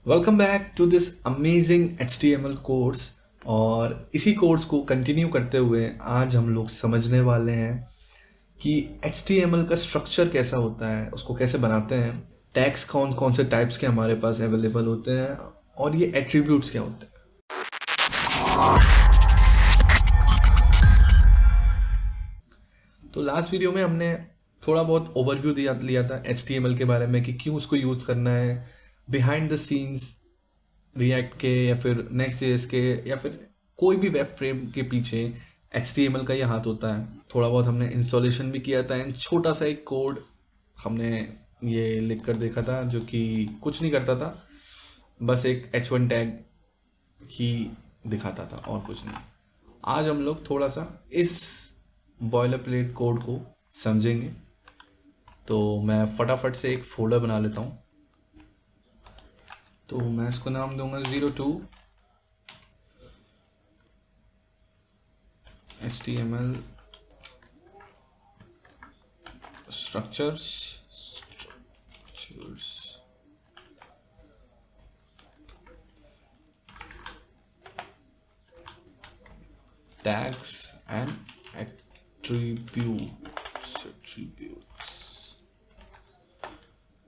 Welcome back to this amazing HTML course. और इसी course को कंटिन्यू करते हुए आज हम लोग समझने वाले हैं कि HTML का स्ट्रक्चर कैसा होता है, उसको कैसे बनाते हैं, टैग्स कौन कौन से टाइप्स के हमारे पास अवेलेबल होते हैं और ये एट्रीब्यूट्स क्या होते हैं। तो लास्ट वीडियो में हमने थोड़ा बहुत ओवरव्यू लिया था HTML के बारे में कि क्यों उसको यूज़ करना है, बिहाइंड द सीन्स रिएक्ट के या फिर नेक्स्ट जेएस के या फिर कोई भी वेब फ्रेम के पीछे HTML का ही हाथ होता है। थोड़ा बहुत हमने इंस्टॉलेशन भी किया था एंड छोटा सा एक कोड हमने ये लिख कर देखा था जो कि कुछ नहीं करता था, बस एक H1 टैग ही दिखाता था और कुछ नहीं। आज हम लोग थोड़ा सा इस बॉयलर प्लेट कोड को समझेंगे। तो मैं फटाफट से एक फोल्डर बना लेता हूँ। तो मैं इसको नाम दूंगा 02 HTML structures tags and attributes।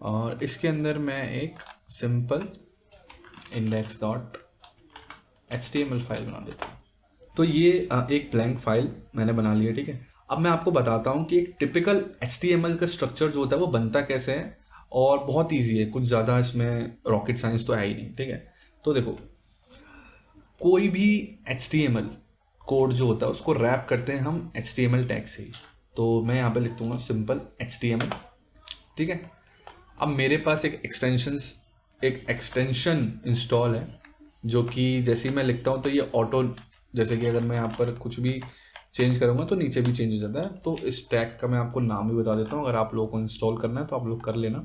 और इसके अंदर मैं एक सिंपल index.html फाइल बना देता हूँ। तो ये एक ब्लैंक फाइल मैंने बना लिया, ठीक है। अब मैं आपको बताता हूँ कि एक टिपिकल HTML का स्ट्रक्चर जो होता है वो बनता कैसे है, और बहुत इजी है, कुछ ज़्यादा इसमें रॉकेट साइंस तो है ही नहीं, ठीक है। तो देखो, कोई भी HTML कोड जो होता है उसको रैप करते हैं हम HTML टैग से ही। तो मैं यहाँ पे लिख दूंगा सिंपल HTML, ठीक है। अब मेरे पास एक एक्सटेंशन इंस्टॉल है जो कि जैसे ही मैं लिखता हूँ तो ये ऑटो, जैसे कि अगर मैं यहाँ पर कुछ भी चेंज करूँगा तो नीचे भी चेंज हो जाता है। तो इस टैग का मैं आपको नाम भी बता देता हूँ, अगर आप लोगों को इंस्टॉल करना है तो आप लोग कर लेना,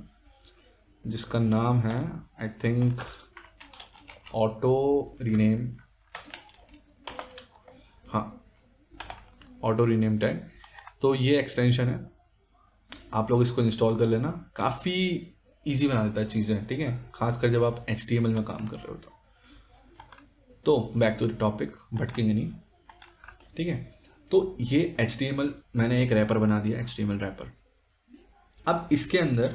जिसका नाम है आई थिंक ऑटो रीनेम। हाँ, ऑटो रीनेम टैग। तो ये एक्सटेंशन है, आप लोग इसको इंस्टॉल कर लेना, काफ़ी इजी बना देता है चीज़ें, ठीक है, खासकर जब आप HTML में काम कर रहे हो तो बैक टू द टॉपिक, भटकेंगे नहीं, ठीक है। तो ये HTML मैंने एक रैपर बना दिया, HTML रैपर। अब इसके अंदर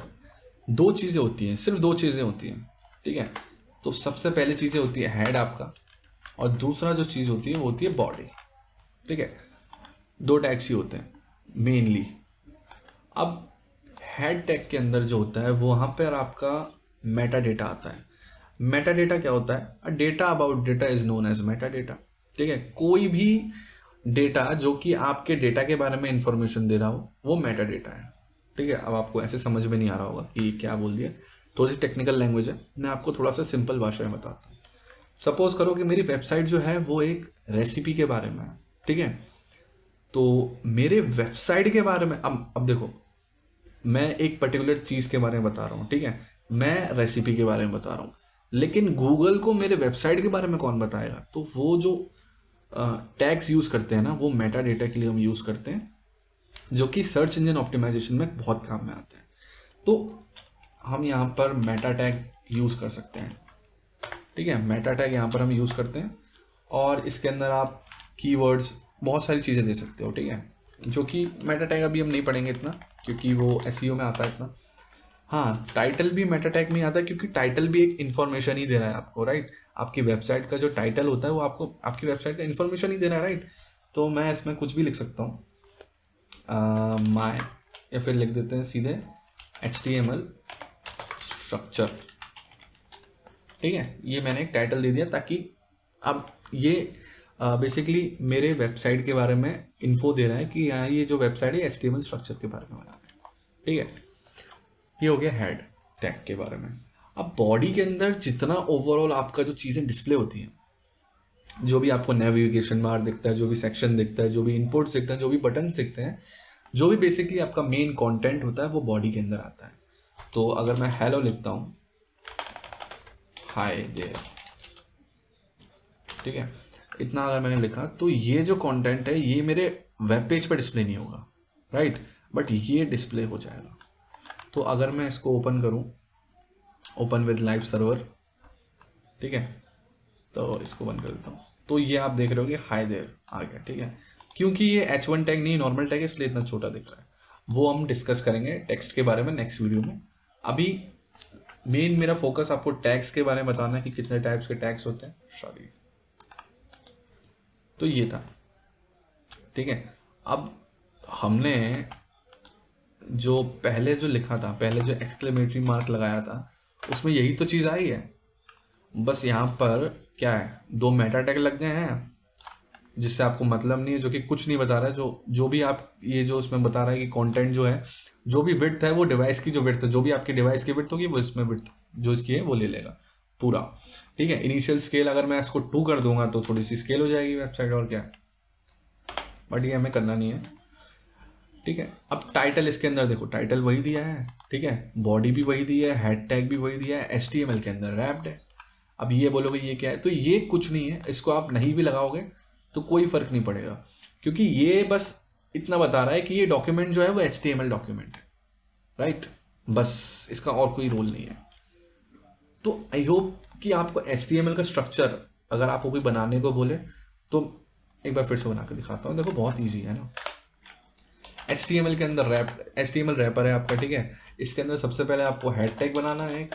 दो चीज़ें होती हैं, सिर्फ दो चीज़ें होती हैं, ठीक है। तो सबसे पहले चीज़ें होती है हेड आपका, और दूसरा जो चीज़ होती है वो होती है बॉडी, ठीक है। दो टैग्स ही होते हैं मेनली। अब हेड टैग के अंदर जो होता है वो वहाँ पर आपका मेटा डेटा आता है। मेटा डेटा क्या होता है? A data about data is known as meta data, ठीक है। कोई भी डेटा जो कि आपके डेटा के बारे में इंफॉर्मेशन दे रहा हो वो मेटा डेटा है, ठीक है। अब आपको ऐसे समझ में नहीं आ रहा होगा कि क्या बोल दिया, थोड़ी सी टेक्निकल लैंग्वेज है, मैं आपको थोड़ा सा सिंपल भाषा में बताता हूँ। सपोज करो कि मेरी वेबसाइट जो है वो एक रेसिपी के बारे में है, ठीक है। तो मेरे वेबसाइट के बारे में अब देखो, मैं एक पर्टिकुलर चीज़ के बारे में बता रहा हूँ, ठीक है, मैं रेसिपी के बारे में बता रहा हूँ, लेकिन गूगल को मेरे वेबसाइट के बारे में कौन बताएगा? तो वो जो टैग्स यूज़ करते हैं ना, वो मेटा डेटा के लिए हम यूज़ करते हैं, जो कि सर्च इंजन ऑप्टिमाइजेशन में बहुत काम में आते हैं। तो हम यहाँ पर मेटा टैग यूज़ कर सकते हैं, ठीक है। मेटा टैग यहाँ पर हम यूज़ करते हैं, और इसके अंदर आप कीवर्ड्स बहुत सारी चीज़ें दे सकते हो, ठीक है, जो कि मेटा टैग अभी हम नहीं पढ़ेंगे इतना, क्योंकि वो SEO में आता है इतना। हाँ, टाइटल भी मेटा टैग में आता है, क्योंकि टाइटल भी एक इन्फॉर्मेशन ही दे रहा है आपको, राइट। आपकी वेबसाइट का जो टाइटल होता है वो आपको आपकी वेबसाइट का इन्फॉर्मेशन ही दे रहा है, राइट। तो मैं इसमें कुछ भी लिख सकता हूँ, माय, या फिर लिख देते हैं सीधे HTML स्ट्रक्चर, ठीक है। ये मैंने एक टाइटल दे दिया ताकि अब ये बेसिकली मेरे वेबसाइट के बारे में इन्फो दे रहा है कि यहाँ ये जो वेबसाइट है HTML स्ट्रक्चर के बारे में बना रहा है, ठीक है। ये हो गया हेड टैग के बारे में। अब बॉडी के अंदर जितना ओवरऑल आपका जो चीज़ें डिस्प्ले होती हैं, जो भी आपको नेविगेशन बार दिखता है, जो भी सेक्शन दिखता है, जो भी इनपुट्स दिखता है, जो भी बटन दिखते हैं, जो भी बेसिकली आपका मेन कंटेंट होता है वो बॉडी के अंदर आता है। तो अगर मैं हेलो लिखता हूँ, हाय देयर, ठीक है, इतना अगर मैंने लिखा तो ये जो कंटेंट है ये मेरे वेब पेज पर डिस्प्ले नहीं होगा, राइट, बट ये डिस्प्ले हो जाएगा। तो अगर मैं इसको ओपन करूं, ओपन विद लाइव सर्वर, ठीक है, तो इसको बंद कर देता हूँ। तो ये आप देख रहे हो कि हाई देयर आ गया, ठीक है, क्योंकि ये H1 टैग नहीं नॉर्मल टैग है इसलिए इतना छोटा दिख रहा है। वो हम डिस्कस करेंगे टेक्स्ट के बारे में नेक्स्ट वीडियो में। अभी मेन मेरा फोकस आपको टैग्स के बारे में बताना है कि कितने टाइप्स के टैग्स होते हैं। सॉरी, तो ये था, ठीक है। अब हमने जो पहले जो लिखा था, पहले जो एक्सक्लेमेटरी मार्क लगाया था, उसमें यही तो चीज़ आई है। बस यहाँ पर क्या है, 2 मेटा टैग लग गए हैं जिससे आपको मतलब नहीं है, जो कि कुछ नहीं बता रहा है। जो भी आप ये जो उसमें बता रहा है कि कंटेंट जो है, जो भी विड्थ है वो डिवाइस की जो विड्थ है, जो भी आपकी डिवाइस की विड्थ होगी वो इसमें विड्थ जो इसकी है वो ले लेगा पूरा, ठीक है। इनिशियल स्केल अगर मैं इसको 2 कर दूंगा तो थोड़ी सी स्केल हो जाएगी वेबसाइट, और क्या, बट ये हमें करना नहीं है, ठीक है। अब टाइटल इसके अंदर देखो, टाइटल वही दिया है, ठीक है, बॉडी भी वही दी है, हेड टैग भी वही दिया है, HTML के अंदर रैप्ड है। अब ये बोलोगे ये क्या है, तो ये कुछ नहीं है, इसको आप नहीं भी लगाओगे तो कोई फर्क नहीं पड़ेगा, क्योंकि ये बस इतना बता रहा है कि ये डॉक्यूमेंट जो है वो HTML डॉक्यूमेंट है, राइट, बस इसका और कोई रोल नहीं है। तो आई होप कि आपको HTML का स्ट्रक्चर अगर आपको कोई बनाने को बोले तो एक बार फिर से बना कर दिखाता हूँ। देखो बहुत ईजी है ना। HTML के अंदर HTML रैपर है आपका, ठीक है। इसके अंदर सबसे पहले आपको हेड टैग बनाना है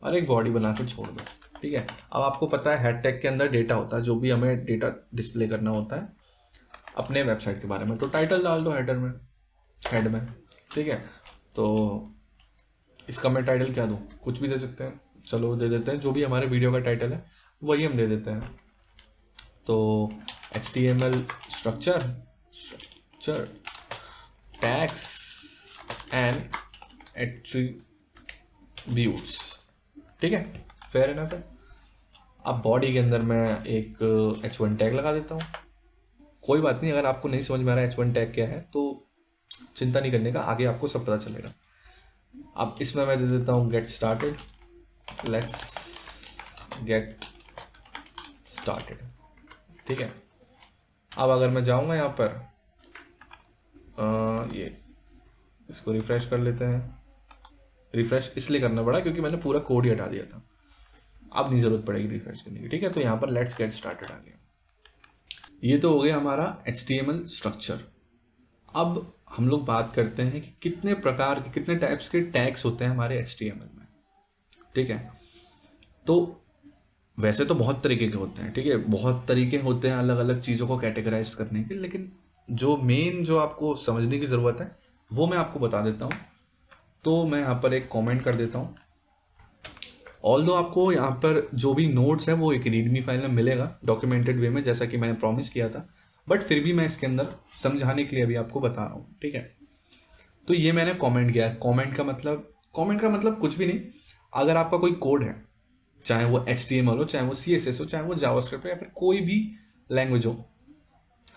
और एक बॉडी बना के छोड़ दो, ठीक है। अब आपको पता है हेड टैग के अंदर डेटा होता है, जो भी हमें डेटा डिस्प्ले करना होता है अपने वेबसाइट के बारे में, तो टाइटल डाल दो हेडर में, हेड में, ठीक है। तो इसका मैं टाइटल क्या दूँ, कुछ भी दे सकते हैं, चलो दे देते हैं जो भी हमारे वीडियो का टाइटल है वही हम दे देते हैं। तो HTML structure tags and attributes, ठीक है, फेयर इनफ है। अब बॉडी के अंदर मैं एक H1 टैग लगा देता हूँ। कोई बात नहीं, अगर आपको नहीं समझ में आ रहा है H1 टैग क्या है तो चिंता नहीं करने का, आगे आपको सब पता चलेगा। अब इसमें मैं दे देता हूँ get started, let's get started, ठीक है। अब अगर मैं जाऊँगा यहाँ पर ये इसको रिफ्रेश कर लेते हैं। रिफ्रेश इसलिए करना पड़ा क्योंकि मैंने पूरा कोड ही हटा दिया था, अब नहीं ज़रूरत पड़ेगी रिफ्रेश करने की, ठीक है। तो यहाँ पर लेट्स गेट स्टार्टेड आ गया। ये तो हो गया हमारा HTML स्ट्रक्चर। अब हम लोग बात करते हैं कि कितने प्रकार के, कितने टाइप्स के टैग्स होते हैं हमारे HTML में, ठीक है। तो वैसे तो बहुत तरीके के होते हैं, ठीक है, बहुत तरीके होते हैं अलग अलग चीज़ों को कैटेगराइज करने के, लेकिन जो मेन जो आपको समझने की ज़रूरत है वो मैं आपको बता देता हूँ। तो मैं यहाँ पर एक कमेंट कर देता हूँ। ऑल्दो आपको यहाँ पर जो भी नोट्स है वो एक रीडमी फाइल में मिलेगा डॉक्यूमेंटेड वे में, जैसा कि मैंने प्रॉमिस किया था, बट फिर भी मैं इसके अंदर समझाने के लिए अभी आपको बता रहा हूँ, ठीक है। तो ये मैंने कमेंट किया है। कमेंट का मतलब कुछ भी नहीं, अगर आपका कोई कोड है, चाहे वो HTML हो, चाहे वो CSS हो, चाहे वो जावास्क्रिप्ट हो, या फिर कोई भी लैंग्वेज हो,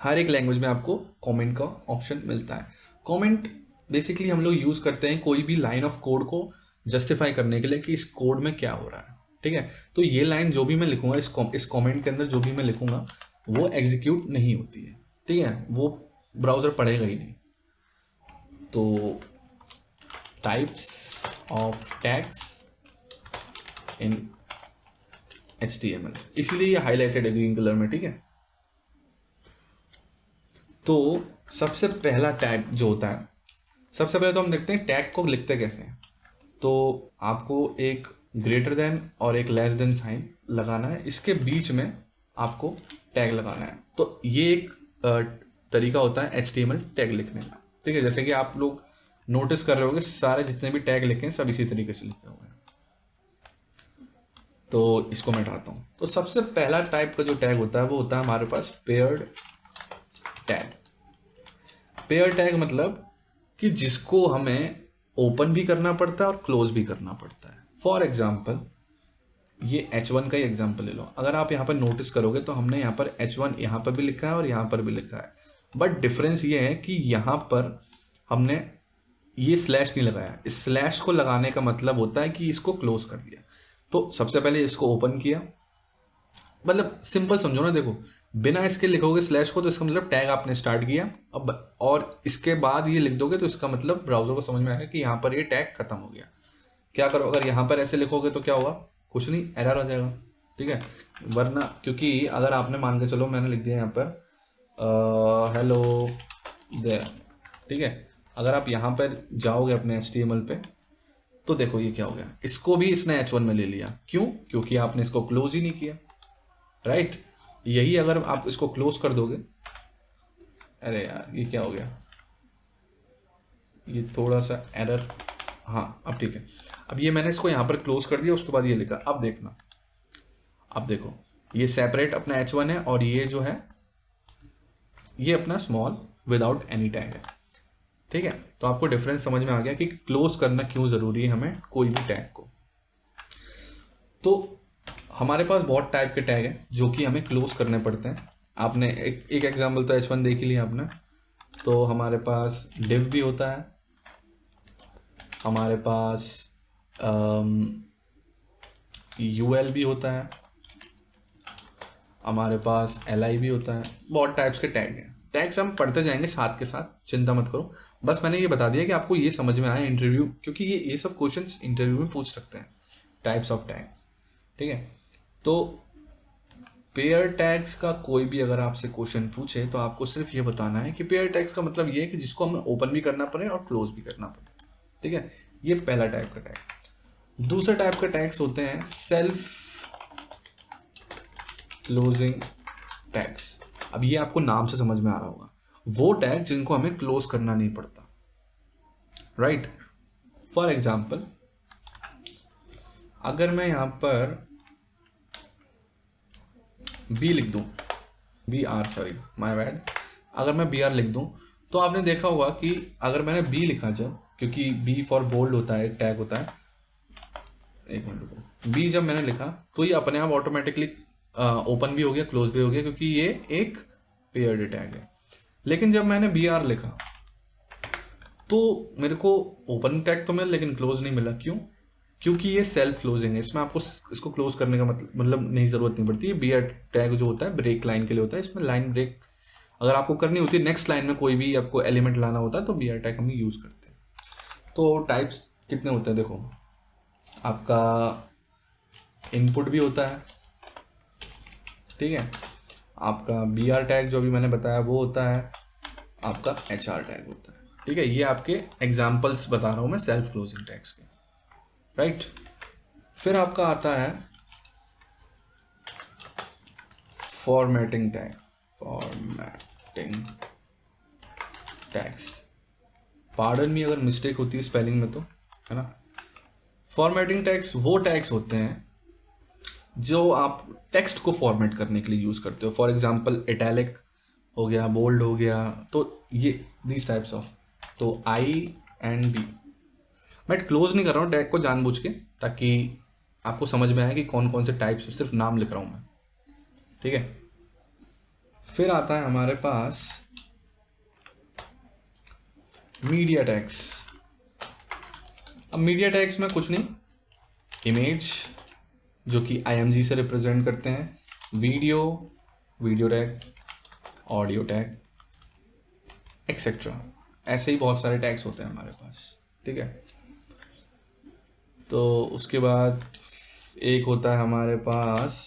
हर एक लैंग्वेज में आपको कमेंट का ऑप्शन मिलता है। कमेंट बेसिकली हम लोग यूज़ करते हैं कोई भी लाइन ऑफ कोड को जस्टिफाई करने के लिए कि इस कोड में क्या हो रहा है, ठीक है। तो ये लाइन जो भी मैं लिखूंगा इस कमेंट के अंदर, जो भी मैं लिखूंगा वो एग्जीक्यूट नहीं होती है, ठीक है, वो ब्राउज़र पढ़ेगा ही नहीं। तो types of tags in HTML, इसीलिए ये हाईलाइटेड है ग्रीन कलर में, ठीक है। तो सबसे पहला टैग जो होता है, सबसे पहले तो हम देखते हैं टैग को लिखते कैसे हैं। तो आपको एक ग्रेटर देन और एक लेस देन साइन लगाना है, इसके बीच में आपको टैग लगाना है। तो ये एक तरीका होता है HTML टैग लिखने का, ठीक है। जैसे कि आप लोग नोटिस कर रहे होंगे सारे जितने भी टैग लिखे हैं सब इसी तरीके से लिखे हुए हैं। तो इसको मैं हटाता हूँ। तो सबसे पहला टाइप का जो टैग होता है वो होता है हमारे पास पेयर्ड टैग। पेयर टैग मतलब कि जिसको हमें ओपन भी करना पड़ता है और क्लोज भी करना पड़ता है। फॉर एग्जाम्पल ये H1 का ही एग्जाम्पल ले लो। अगर आप यहाँ पर नोटिस करोगे तो हमने यहाँ पर H1 यहाँ पर भी लिखा है और यहाँ पर भी लिखा है, बट डिफरेंस ये है कि यहाँ पर हमने ये स्लैश नहीं लगाया। इस स्लैश को लगाने का मतलब होता है कि इसको क्लोज कर दिया। तो सबसे पहले इसको ओपन किया, मतलब सिंपल समझो ना, देखो बिना इसके लिखोगे स्लैश को तो इसका मतलब टैग आपने स्टार्ट किया, अब और इसके बाद ये लिख दोगे तो इसका मतलब ब्राउजर को समझ में आएगा कि यहाँ पर ये टैग खत्म हो गया। क्या करो, अगर यहाँ पर ऐसे लिखोगे तो क्या होगा, कुछ नहीं, एरर आ जाएगा, ठीक है। वरना क्योंकि अगर आपने मान के चलो मैंने लिख दिया यहाँ पर हेलो देयर, ठीक है, अगर आप यहाँ पर जाओगे अपने HTML पे तो देखो ये क्या हो गया, इसको भी इसने H1 में ले लिया। क्यों? क्योंकि आपने इसको क्लोज ही नहीं किया, राइट। यही अगर आप इसको क्लोज कर दोगे, अरे यार ये क्या हो गया, ये थोड़ा सा एरर, हाँ अब ठीक है। अब ये मैंने इसको यहाँ पर क्लोज कर दिया, उसके बाद ये लिखा, अब देखना, अब देखो ये सेपरेट अपना H1 है और ये जो है ये अपना स्मॉल विदाउट एनी टैग है, ठीक है। तो आपको डिफरेंस समझ में आ गया कि क्लोज करना क्यों जरूरी है हमें कोई भी टैग को। तो हमारे पास बहुत टाइप के टैग हैं जो कि हमें क्लोज करने पड़ते हैं। आपने एक एग्जांपल तो H1 देख ही लिया आपने। तो हमारे पास div भी होता है, हमारे पास UL भी होता है, हमारे पास LI भी होता है, बहुत टाइप्स के टैग हैं। टैग्स हम पढ़ते जाएंगे साथ के साथ, चिंता मत करो। बस मैंने ये बता दिया कि आपको ये समझ में आए इंटरव्यू, क्योंकि ये सब क्वेश्चंस इंटरव्यू में पूछ सकते हैं, टाइप्स ऑफ टैग, ठीक है। तो पेयर टैग्स का कोई भी अगर आपसे क्वेश्चन पूछे तो आपको सिर्फ ये बताना है कि पेयर टैग्स का मतलब ये है कि जिसको हमें ओपन भी करना पड़े और क्लोज भी करना पड़े, ठीक है। ये पहला टाइप का टैग। दूसरा टाइप का टैग्स होते हैं सेल्फ क्लोजिंग टैग्स। अब ये आपको नाम से समझ में आ रहा होगा, वो टैग जिनको हमें क्लोज करना नहीं पड़ता, राइट। फॉर एग्जाम्पल अगर मैं यहां पर बी लिख दूं, BR, सॉरी माय बैड, अगर मैं BR लिख दूं तो आपने देखा होगा कि अगर मैंने बी लिखा, जब, क्योंकि बी फॉर बोल्ड होता है, एक टैग होता है, एक मिनट रुको, बी जब मैंने लिखा तो ये अपने आप ऑटोमेटिकली ओपन भी हो गया, क्लोज भी हो गया, क्योंकि ये एक पेयर्ड टैग है। लेकिन जब मैंने BR लिखा तो मेरे को ओपन टैग तो मिला लेकिन क्लोज नहीं मिला। क्यों? क्योंकि ये सेल्फ क्लोजिंग है, इसमें आपको इसको क्लोज करने का मतलब नहीं जरूरत नहीं पड़ती है। BR टैग जो होता है ब्रेक लाइन के लिए होता है, इसमें लाइन ब्रेक अगर आपको करनी होती है, नेक्स्ट लाइन में कोई भी आपको एलिमेंट लाना होता है तो BR टैग हम यूज करते हैं। तो टाइप्स कितने होते हैं देखो, आपका इनपुट भी होता है, ठीक है, आपका BR टैग जो भी मैंने बताया वो होता है, आपका HR टैग होता है, ठीक है। ये आपके एग्जाम्पल्स बता रहा हूं मैं सेल्फ क्लोजिंग टैग्स के, राइट। फिर आपका आता है formatting tag, formatting tags, pardon me अगर मिस्टेक होती है स्पेलिंग में तो, है ना। फॉर्मेटिंग टैग्स वो टैग्स होते हैं जो आप टेक्स्ट को फॉर्मेट करने के लिए यूज करते हो। फॉर एग्जांपल इटैलिक हो गया, बोल्ड हो गया, तो ये दीज टाइप्स ऑफ। तो I and B, मैं क्लोज नहीं कर रहा हूँ टैग को जानबूझ के, ताकि आपको समझ में आए कि कौन कौन से टाइप्स, सिर्फ नाम लिख रहा हूँ मैं, ठीक है। फिर आता है हमारे पास मीडिया टैग्स। अब मीडिया टैग्स में कुछ नहीं, इमेज जो कि IMG से रिप्रेजेंट करते हैं, video tag, audio tag etcetera, ऐसे ही बहुत सारे टैग्स होते हैं हमारे पास, ठीक है। तो उसके बाद एक होता है हमारे पास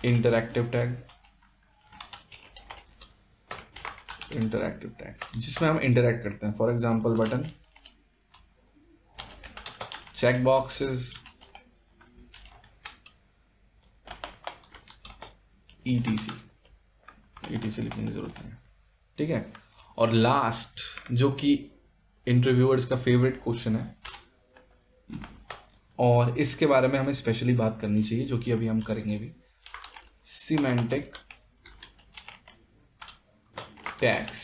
इंटरैक्टिव टैग, जिसमें हम इंटरैक्ट करते हैं। For example button, check boxes, ETC लिखने की जरूरत है, ठीक है। और लास्ट जो कि इंटरव्यूअर्स का फेवरेट क्वेश्चन है, और इसके बारे में हमें स्पेशली बात करनी चाहिए, जो कि अभी हम करेंगे भी, सिमेंटिक टैग्स।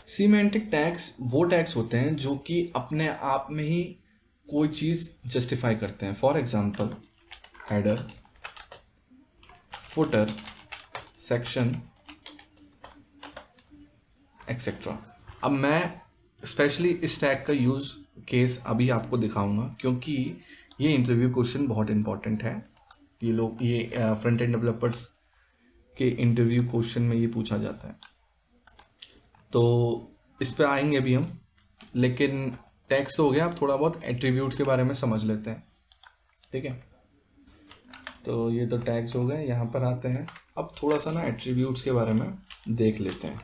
सिमेंटिक टैग्स वो टैग्स होते हैं जो कि अपने आप में ही कोई चीज जस्टिफाई करते हैं। For example header, footer, section etcetera. अब मैं स्पेशली इस टैग का यूज केस अभी आपको दिखाऊंगा, क्योंकि ये इंटरव्यू क्वेश्चन बहुत इंपॉर्टेंट है। ये फ्रंट एंड डेवलपर्स के इंटरव्यू क्वेश्चन में ये पूछा जाता है, तो इस पे आएंगे अभी हम। लेकिन टैग्स हो गया, आप थोड़ा बहुत एट्रीब्यूट्स के बारे में समझ लेते हैं। ठीक है, तो ये तो टैग्स हो गए। यहाँ पर आते हैं अब थोड़ा सा ना एट्रीब्यूट्स के बारे में देख लेते हैं।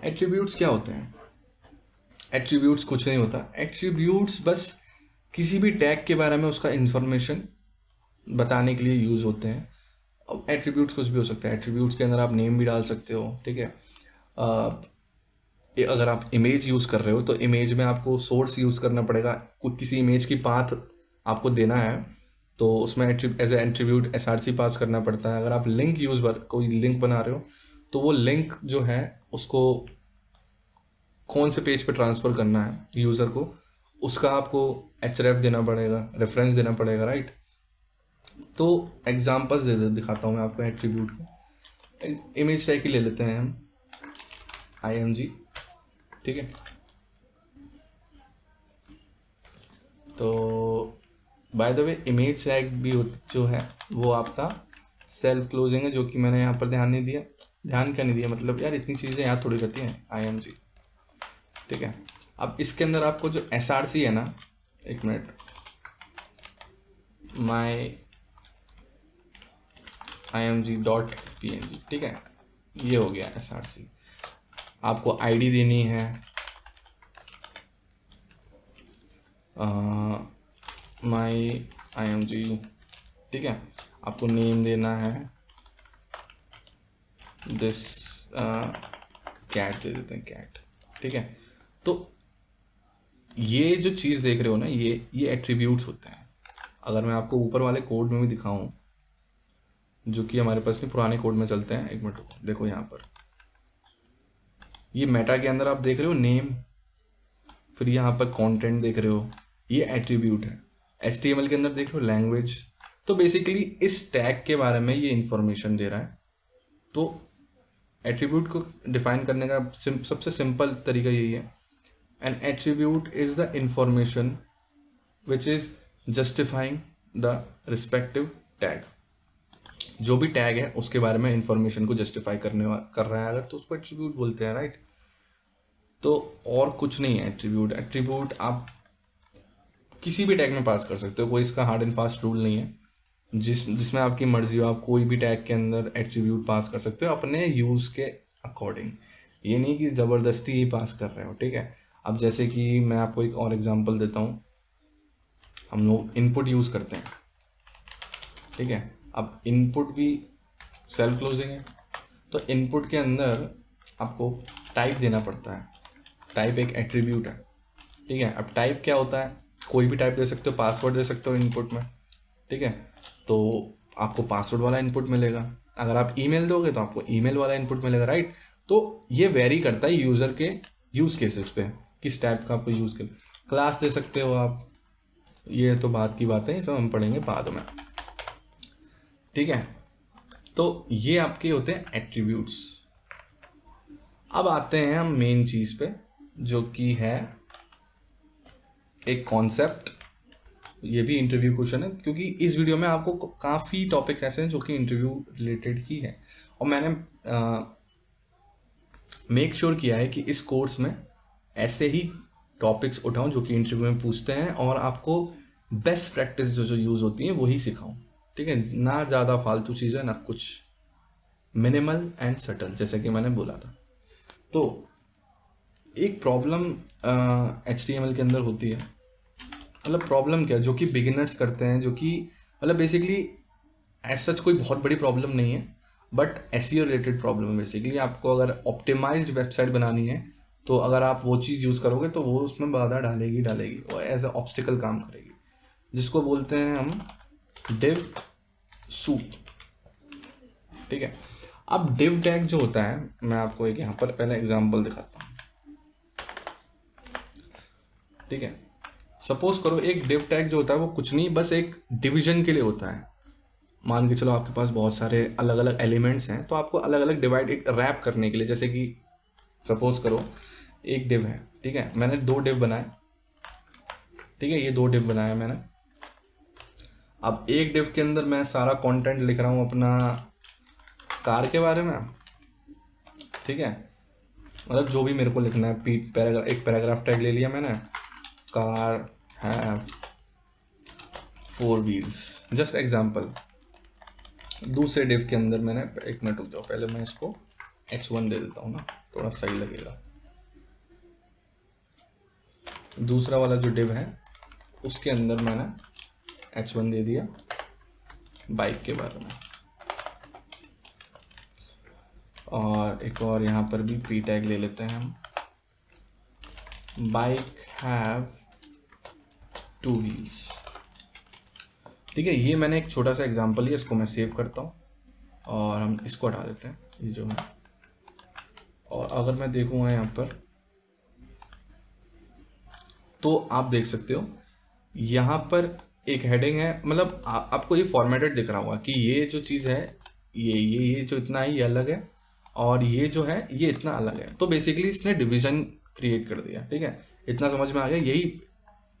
एट्रीब्यूट्स क्या होते हैं? एट्रीब्यूट्स कुछ नहीं होता। एट्रीब्यूट्स बस किसी भी टैग के बारे में उसका इंफॉर्मेशन बताने के लिए यूज़ होते हैं। अब एट्रीब्यूट्स कुछ भी हो सकता है। एट्रीब्यूट्स के अंदर आप नेम भी डाल सकते हो, ठीक है। अगर आप इमेज यूज़ कर रहे हो तो इमेज में आपको सोर्स यूज़ करना पड़ेगा, किसी इमेज की पाथ आपको देना है तो उसमें एज ए एट्रीब्यूट SRC पास करना पड़ता है। अगर आप लिंक कोई लिंक बना रहे हो तो वो लिंक जो है उसको कौन से पेज पे ट्रांसफ़र करना है यूज़र को, उसका आपको href देना पड़ेगा, रेफरेंस देना पड़ेगा, राइट। तो एग्जांपल्स दिखाता हूँ मैं आपको एट्रीब्यूट के। इमेज टैग की ले लेते हैं हम, img, ठीक है। तो by the way image tag भी जो है वो आपका सेल्फ क्लोजिंग है, जो कि मैंने यहाँ पर ध्यान नहीं दिया। ध्यान क्या नहीं दिया मतलब यार, इतनी चीज़ें याद थोड़ी रहती हैं। img, ठीक है। अब इसके अंदर आपको जो SRC है ना, एक मिनट, माई img.png, ठीक है, ये हो गया SRC। आपको ID देनी है, माई img, ठीक है। आपको नेम देना है दिस कैट, दे देते हैं कैट, ठीक है। तो ये जो चीज़ देख रहे हो ना, ये एट्रीब्यूट्स होते हैं। अगर मैं आपको ऊपर वाले कोड में भी दिखाऊं, जो कि हमारे पास नहीं, पुराने कोड में चलते हैं, एक मिनट देखो यहाँ पर, ये मेटा के अंदर आप देख रहे हो नेम, फिर यहाँ पर कंटेंट देख रहे हो, ये एट्रीब्यूट है। HTML के अंदर देख रहे हो लैंग्वेज। तो बेसिकली इस टैग के बारे में ये इंफॉर्मेशन दे रहा है। तो एट्रीब्यूट को डिफाइन करने का सबसे सिंपल तरीका यही है, N attribute is the information which is justifying the respective tag. जो भी टैग है उसके बारे में इंफॉर्मेशन को जस्टिफाई कर रहा है अगर, तो उसको एट्रीब्यूट बोलते हैं, राइट। तो और कुछ नहीं है एट्रीब्यूट। एट्रीब्यूट आप किसी भी टैग में पास कर सकते हो, कोई इसका हार्ड एंड फास्ट रूल नहीं है। जिसमें आपकी मर्जी हो, आप कोई भी टैग के अंदर एट्रीब्यूट पास कर सकते हो अपने यूज़ के अकॉर्डिंग। ये नहीं कि ज़बरदस्ती ही पास कर रहे हो, ठीक है। अब जैसे कि मैं आपको एक और एग्जांपल देता हूँ। हम लोग इनपुट यूज़ करते हैं, ठीक है। अब इनपुट भी सेल्फ क्लोजिंग है, तो इनपुट के अंदर आपको टाइप देना पड़ता है। टाइप एक एट्रीब्यूट है, ठीक है। अब टाइप क्या होता है? कोई भी टाइप दे सकते हो, पासवर्ड दे सकते हो इनपुट में, ठीक है। तो आपको पासवर्ड वाला इनपुट मिलेगा। अगर आप ईमेल दोगे तो आपको ईमेल वाला इनपुट मिलेगा, राइट। तो ये वेरी करता है यूज़र के यूज़ केसेस पे, किस टाइप का आपको यूज़ कर। क्लास दे सकते हो आप, ये तो बात की बात है, ये सब हम पढ़ेंगे बाद में, ठीक है। तो ये आपके होते हैं एट्रीब्यूट्स। अब आते हैं हम मेन चीज़ पे, जो कि है एक कॉन्सेप्ट। ये भी इंटरव्यू क्वेश्चन है, क्योंकि इस वीडियो में आपको काफ़ी टॉपिक्स ऐसे हैं जो कि इंटरव्यू रिलेटेड ही है। और मैंने मेक श्योर किया है कि इस कोर्स में ऐसे ही टॉपिक्स उठाऊं जो कि इंटरव्यू में पूछते हैं, और आपको बेस्ट प्रैक्टिस जो यूज़ होती है वही सिखाऊं, ठीक है। ना ज़्यादा फालतू चीज़ें, ना कुछ, मिनिमल एंड सटल, जैसे कि मैंने बोला था। तो एक प्रॉब्लम HTML के अंदर होती है, मतलब प्रॉब्लम क्या, जो कि बिगिनर्स करते हैं, जो कि मतलब बेसिकली एज सच कोई बहुत बड़ी प्रॉब्लम नहीं है, बट SEO रिलेटेड प्रॉब्लम है। बेसिकली आपको अगर ऑप्टिमाइज्ड वेबसाइट बनानी है तो अगर आप वो चीज़ यूज़ करोगे तो वो उसमें बाधा डालेगी, वो एज ए ऑब्स्टिकल काम करेगी, जिसको बोलते हैं हम डिव सूट, ठीक है। अब डिव टैग जो होता है, मैं आपको एक यहाँ पर पहले एग्जांपल दिखाता हूँ, ठीक है। सपोज करो एक डिव टैग जो होता है वो कुछ नहीं, बस एक डिवीजन के लिए होता है। मान के चलो आपके पास बहुत सारे अलग अलग एलिमेंट्स हैं, तो आपको अलग अलग डिवाइड, एक रैप करने के लिए, जैसे कि सपोज करो एक डिव है, ठीक है। मैंने 2 डिव बनाए, ठीक है, ये 2 डिव बनाया मैंने। अब एक डिव के अंदर मैं सारा कंटेंट लिख रहा हूँ अपना कार के बारे में, ठीक है। मतलब जो भी मेरे को लिखना है, एक पैराग्राफ टैग ले लिया मैंने, car have 4 wheels, just example. दूसरे डिव के अंदर मैंने, एक मिनट रुक जाओ, पहले मैं इसको H1 दे देता हूँ ना, थोड़ा सही लगेगा। दूसरा वाला जो डिव है उसके अंदर मैंने H1 दे दिया बाइक के बारे में, और एक और यहाँ पर भी पी टैग ले लेते हैं हम, बाइक हैव 2 व्हील्स। ठीक है, ये मैंने एक छोटा सा एग्जांपल लिया, इसको मैं सेव करता हूँ और हम इसको हटा देते हैं, ये जो है। और अगर मैं देखूँगा यहाँ पर तो आप देख सकते हो यहाँ पर एक हेडिंग है, मतलब आपको ये फॉर्मेटेड दिख रहा होगा कि ये जो चीज़ है ये जो इतना है ये अलग है, और ये जो है ये इतना अलग है। तो बेसिकली इसने डिवीजन क्रिएट कर दिया। ठीक है, इतना समझ में आ गया, यही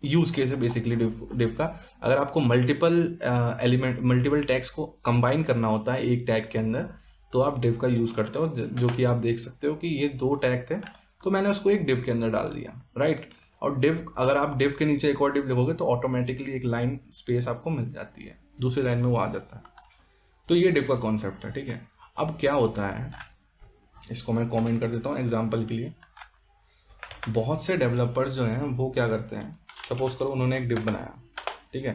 यूज केस है बेसिकली डिव का। अगर आपको मल्टीपल एलिमेंट, मल्टीपल टैग्स को कंबाइन करना होता है एक टैग के अंदर, तो आप डिव का यूज करते हो, जो कि आप देख सकते हो कि ये 2 टैग थे तो मैंने उसको एक डिव के अंदर डाल दिया, राइट। और डिव, अगर आप डिव के नीचे एक और डिव लिखोगे तो ऑटोमेटिकली एक लाइन स्पेस आपको मिल जाती है, दूसरी लाइन में वो आ जाता है। तो ये डिव का कॉन्सेप्ट है। ठीक है, अब क्या होता है, इसको मैं कमेंट कर देता हूँ एग्जांपल के लिए। बहुत से डेवलपर्स जो हैं वो क्या करते हैं, सपोज करो उन्होंने एक डिव बनाया, ठीक है,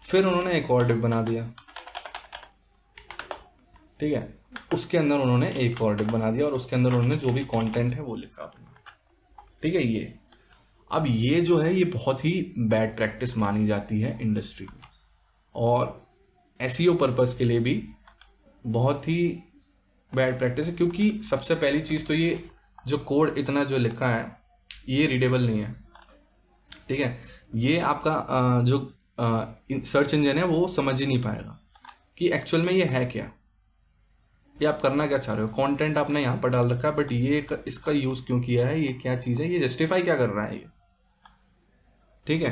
फिर उन्होंने एक और डिव बना दिया, ठीक है, उसके अंदर उन्होंने एक और डिव बना दिया और उसके अंदर उन्होंने जो भी कंटेंट है वो लिखा अपना। ठीक है, ये अब ये जो है ये बहुत ही बैड प्रैक्टिस मानी जाती है इंडस्ट्री में, और एसईओ पर्पस के लिए भी बहुत ही बैड प्रैक्टिस है, क्योंकि सबसे पहली चीज़ तो ये जो कोड इतना जो लिखा है ये रीडेबल नहीं है। ठीक है, ये आपका जो सर्च इंजन है वो समझ ही नहीं पाएगा कि एक्चुअल में ये है क्या, ये आप करना क्या चाह रहे हो। कंटेंट आपने यहाँ पर डाल रखा है, बट ये इसका यूज़ क्यों किया है, ये क्या चीज़ है, ये जस्टिफाई क्या कर रहा है ये। ठीक है,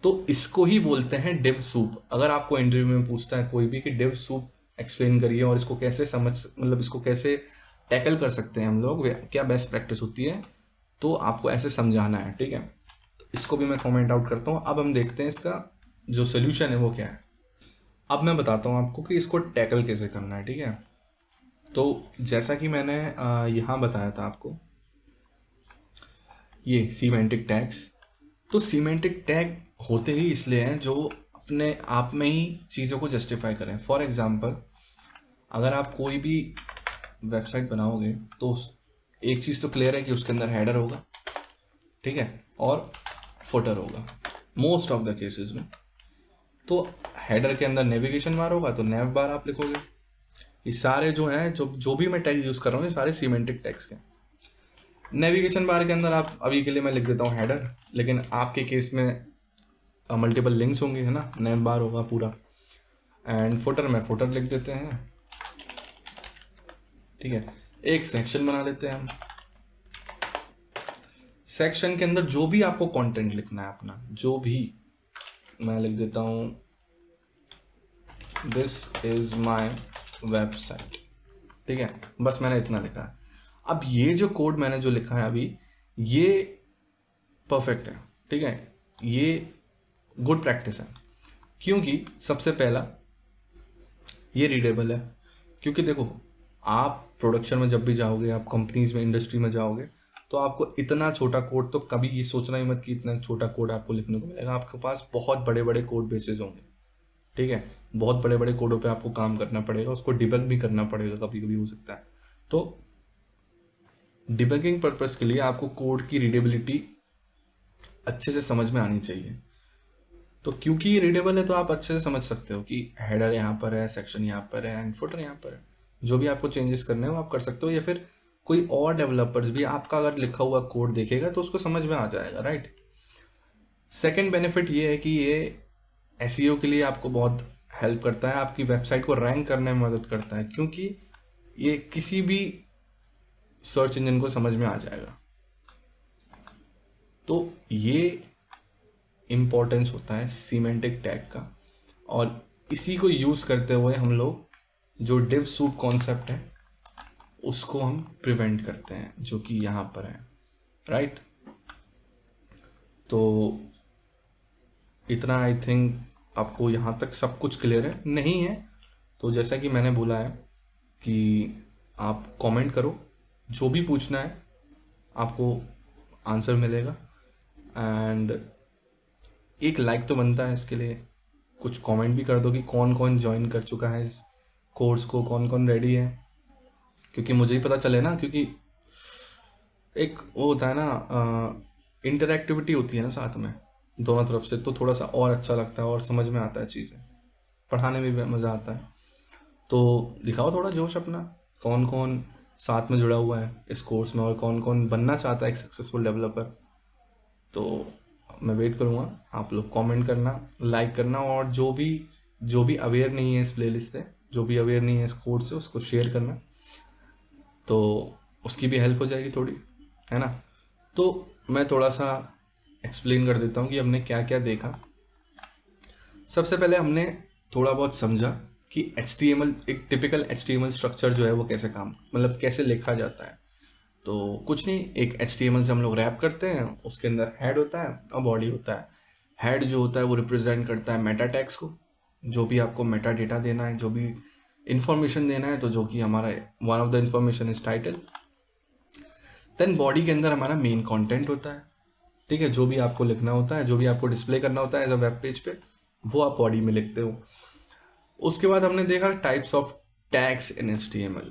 तो इसको ही बोलते हैं डिव सूप। अगर आपको इंटरव्यू में पूछता है कोई भी कि डिव सूप एक्सप्लेन करिए और इसको कैसे समझ, मतलब इसको कैसे टैकल कर सकते हैं हम लोग, क्या बेस्ट प्रैक्टिस होती है, तो आपको ऐसे समझाना है। ठीक है, तो इसको भी मैं कमेंट आउट करता हूँ। अब हम देखते हैं इसका जो सोल्यूशन है वो क्या है। अब मैं बताता हूँ आपको कि इसको टैकल कैसे करना है। ठीक है, तो जैसा कि मैंने यहाँ बताया था आपको, ये सीमेंटिक टैग्स, तो सीमेंटिक टैग होते ही इसलिए हैं जो अपने आप में ही चीज़ों को जस्टिफाई करें। फॉर एग्जांपल, अगर आप कोई भी वेबसाइट बनाओगे तो एक चीज़ तो क्लियर है कि उसके अंदर हेडर होगा, ठीक है, और फुटर होगा मोस्ट ऑफ द केसेस में। तो हेडर के अंदर नेविगेशन बार होगा तो नेव बार आप लिखोगे। ये सारे जो हैं, जो भी मैं टैग यूज़ कर रहा हूँ, ये सारे सीमेंटिक टैग्स के। नेविगेशन बार के अंदर आप, अभी के लिए मैं लिख देता हूँ हेडर, लेकिन आपके केस में मल्टीपल लिंक्स होंगे, है ना, नेव बार होगा पूरा। एंड फुटर में फुटर लिख देते हैं। ठीक है, एक सेक्शन बना लेते हैं हम। सेक्शन के अंदर जो भी आपको कंटेंट लिखना है अपना, जो भी, मैं लिख देता हूँ दिस इज माय वेबसाइट। ठीक है, बस मैंने इतना लिखा है। अब ये जो कोड मैंने जो लिखा है अभी, ये परफेक्ट है। ठीक है, ये गुड प्रैक्टिस है, क्योंकि सबसे पहला ये रीडेबल है। क्योंकि देखो, आप प्रोडक्शन में जब भी जाओगे, आप कंपनीज में, इंडस्ट्री में जाओगे, तो आपको इतना छोटा कोड तो कभी ये सोचना ही मत कि इतना छोटा कोड आपको लिखने को मिलेगा। आपके पास बहुत बड़े बड़े कोड बेसिस होंगे। ठीक है, बहुत बड़े बड़े कोडों पे आपको काम करना पड़ेगा, उसको डिबग भी करना पड़ेगा, कभी कभी हो सकता है। तो डिबगिंग पर्पस के लिए आपको कोड की रीडेबिलिटी अच्छे से समझ में आनी चाहिए। तो क्योंकि ये रीडेबल है तो आप अच्छे से समझ सकते हो कि हेडर यहाँ पर है, सेक्शन यहाँ पर है, एंड फुटर यहाँ पर है। जो भी आपको चेंजेस करने हो आप कर सकते हो, या फिर कोई और डेवलपर्स भी आपका अगर लिखा हुआ कोड देखेगा तो उसको समझ में आ जाएगा, राइट। सेकेंड बेनिफिट ये है कि ये एसईओ के लिए आपको बहुत हेल्प करता है, आपकी वेबसाइट को रैंक करने में मदद करता है, क्योंकि ये किसी भी सर्च इंजन को समझ में आ जाएगा। तो ये इम्पोर्टेंस होता है सीमेंटिक टैग का, और इसी को यूज़ करते हुए हम लोग जो डिव सूप कॉन्सेप्ट है उसको हम प्रिवेंट करते हैं, जो कि यहाँ पर है, राइट। तो इतना आई थिंक आपको यहाँ तक सब कुछ क्लियर है? नहीं है तो जैसा कि मैंने बोला है कि आप कमेंट करो, जो भी पूछना है आपको आंसर मिलेगा। एंड एक लाइक तो बनता है इसके लिए, कुछ कमेंट भी कर दो कि कौन कौन ज्वाइन कर चुका है इस कोर्स को, कौन कौन रेडी है, क्योंकि मुझे ही पता चले ना। क्योंकि एक वो होता है ना, इंटरैक्टिविटी होती है ना साथ में दोनों तरफ से, तो थोड़ा सा और अच्छा लगता है और समझ में आता है चीज़ें, पढ़ाने में भी मज़ा आता है। तो दिखाओ थोड़ा जोश अपना, कौन कौन साथ में जुड़ा हुआ है इस कोर्स में और कौन कौन बनना चाहता है एक सक्सेसफुल डेवलपर। तो मैं वेट करूँगा, आप लोग कमेंट करना, लाइक करना, और जो भी अवेयर नहीं है इस प्लेलिस्ट से, जो भी अवेयर नहीं है इस कोर्स से, उसको शेयर करना, तो उसकी भी हेल्प हो जाएगी थोड़ी, है ना। तो मैं थोड़ा सा एक्सप्लेन कर देता हूँ कि हमने क्या क्या देखा। सबसे पहले हमने थोड़ा बहुत समझा कि HTML, एक टिपिकल HTML स्ट्रक्चर जो है वो कैसे काम, मतलब कैसे लिखा जाता है। तो कुछ नहीं, एक HTML से हम लोग रैप करते हैं, उसके अंदर हेड होता है और बॉडी होता है। हेड जो होता है वो रिप्रेजेंट करता है मेटा टैग्स को, जो भी आपको मेटा डेटा देना है, जो भी इंफॉर्मेशन देना है, तो जो कि हमारा one of the information is title. Then body के अंदर हमारा मेन कंटेंट होता है, ठीक है, जो भी आपको लिखना होता है, जो भी आपको डिस्प्ले करना होता है एज अ वेब पेज पे, वो आप बॉडी में लिखते हो। उसके बाद हमने देखा types of tags in HTML।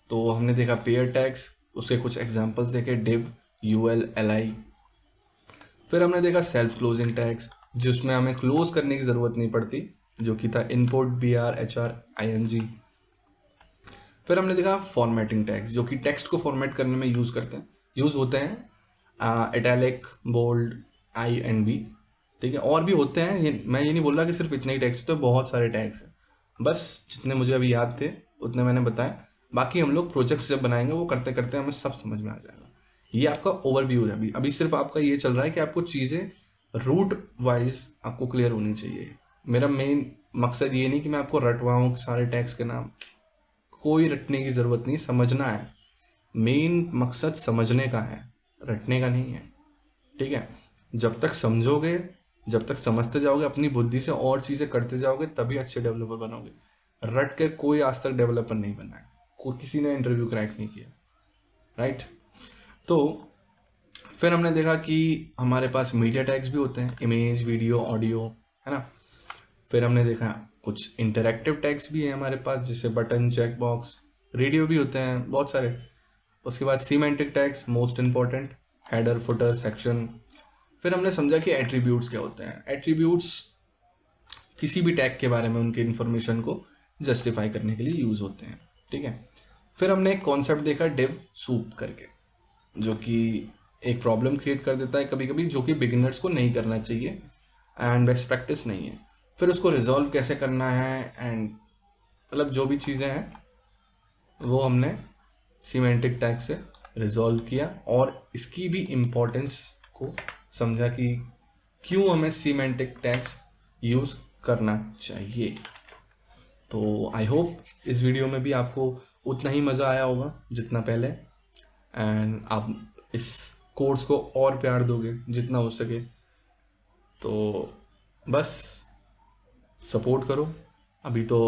तो हमने देखा पेयर टैग्स, उसके कुछ एग्जांपल्स देखे, div, ul, li। फिर हमने देखा सेल्फ क्लोजिंग टैग्स, जिसमें हमें क्लोज करने की ज़रूरत नहीं पड़ती, जो कि था import, br, hr, img। फिर हमने देखा फॉर्मेटिंग टैग्स, जो कि टेक्स्ट को फॉर्मेट करने में यूज़ होते हैं, italic, bold, I and B, ठीक है। और भी होते हैं, मैं ये नहीं बोल रहा कि सिर्फ इतने ही टैग्स, तो बहुत सारे टैग्स हैं, बस जितने मुझे अभी याद थे उतने मैंने बताए। बाकी हम लोग प्रोजेक्ट्स जब बनाएंगे वो करते करते हमें सब समझ में आ जाएगा। ये आपका ओवरव्यू है, अभी अभी सिर्फ आपका ये चल रहा है कि आपको चीज़ें रूट वाइज आपको क्लियर होनी चाहिए। मेरा मेन मकसद ये नहीं कि मैं आपको रटवाऊँ सारे टैग्स के नाम, कोई रटने की ज़रूरत नहीं, समझना है। मेन मकसद समझने का है, रटने का नहीं है, ठीक है। जब तक समझोगे, जब तक समझते जाओगे, अपनी बुद्धि से और चीज़ें करते जाओगे, तभी अच्छे डेवलपर बनोगे। रट कर कोई आज तक डेवलपर नहीं बना है, कोई किसी ने इंटरव्यू क्रैक नहीं किया, राइट। तो फिर हमने देखा कि हमारे पास मीडिया टैग्स भी होते हैं, इमेज, वीडियो, ऑडियो, है ना। फिर हमने देखा कुछ इंटरैक्टिव टैग्स भी हैं हमारे पास, जैसे बटन, चेक बॉक्स, रेडियो भी होते हैं, बहुत सारे। उसके बाद semantic tags, most important, header, footer, section. फिर हमने समझा कि एट्रीब्यूट्स क्या होते हैं। एट्रीब्यूट्स किसी भी टैग के बारे में उनके इन्फॉर्मेशन को जस्टिफाई करने के लिए यूज़ होते हैं, ठीक है। फिर हमने एक कॉन्सेप्ट देखा डिव सूप करके, जो कि एक प्रॉब्लम क्रिएट कर देता है कभी कभी, जो कि बिगिनर्स को नहीं करना चाहिए एंड बेस्ट प्रैक्टिस नहीं है। फिर उसको रिजॉल्व कैसे करना है, एंड मतलब जो भी चीज़ें हैं वो हमने सीमेंटिक टैग से रिजॉल्व किया, और इसकी भी इम्पोर्टेंस को समझा कि क्यों हमें सीमेंटिक टैग्स यूज़ करना चाहिए। तो आई होप इस वीडियो में भी आपको उतना ही मज़ा आया होगा जितना पहले, एंड आप इस कोर्स को और प्यार दोगे जितना हो सके। तो बस सपोर्ट करो, अभी तो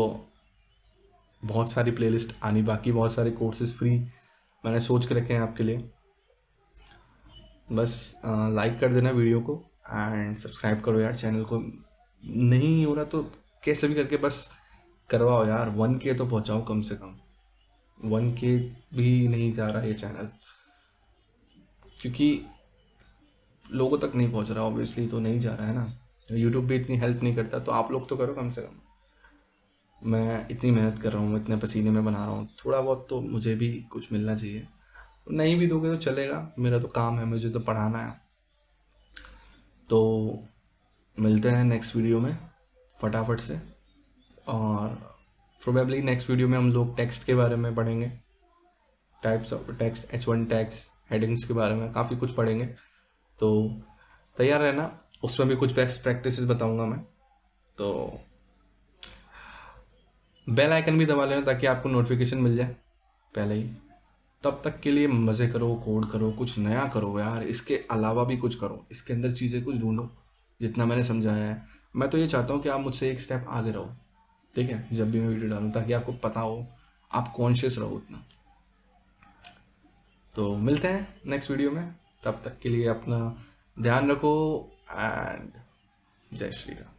बहुत सारी प्लेलिस्ट आनी बाकी, बहुत सारे कोर्सेज फ्री मैंने सोच के रखे हैं आपके लिए। बस लाइक कर देना वीडियो को एंड सब्सक्राइब करो यार चैनल को। नहीं हो रहा तो कैसे भी करके बस करवाओ यार, 1K तो पहुंचाओ कम से कम। 1K भी नहीं जा रहा ये चैनल, क्योंकि लोगों तक नहीं पहुंच रहा, ऑब्वियसली तो नहीं जा रहा है ना। यूट्यूब भी इतनी हेल्प नहीं करता, तो आप लोग तो करो कम से कम। मैं इतनी मेहनत कर रहा हूँ, इतने पसीने में बना रहा हूँ, थोड़ा बहुत तो मुझे भी कुछ मिलना चाहिए। नहीं भी दोगे तो चलेगा, मेरा तो काम है, मुझे तो पढ़ाना है। तो मिलते हैं नेक्स्ट वीडियो में फटाफट से, और प्रोबेबली नेक्स्ट वीडियो में हम लोग टेक्स्ट के बारे में पढ़ेंगे, types of text, H1 tags, headings के बारे में काफ़ी कुछ पढ़ेंगे। तो तैयार रहना, उसमें भी कुछ बेस्ट प्रैक्टिसेस बताऊंगा मैं। तो बेल आइकन भी दबा लेना ताकि आपको नोटिफिकेशन मिल जाए पहले ही। तब तक के लिए मज़े करो, कोड करो, कुछ नया करो यार, इसके अलावा भी कुछ करो, इसके अंदर चीज़ें कुछ ढूंढो जितना मैंने समझाया है। मैं तो ये चाहता हूँ कि आप मुझसे एक स्टेप आगे रहो, ठीक है, जब भी मैं वीडियो डालूँ, ताकि आपको पता हो, आप कॉन्शियस रहो उतना। तो मिलते हैं नेक्स्ट वीडियो में, तब तक के लिए अपना ध्यान रखो एंड जय श्री राम।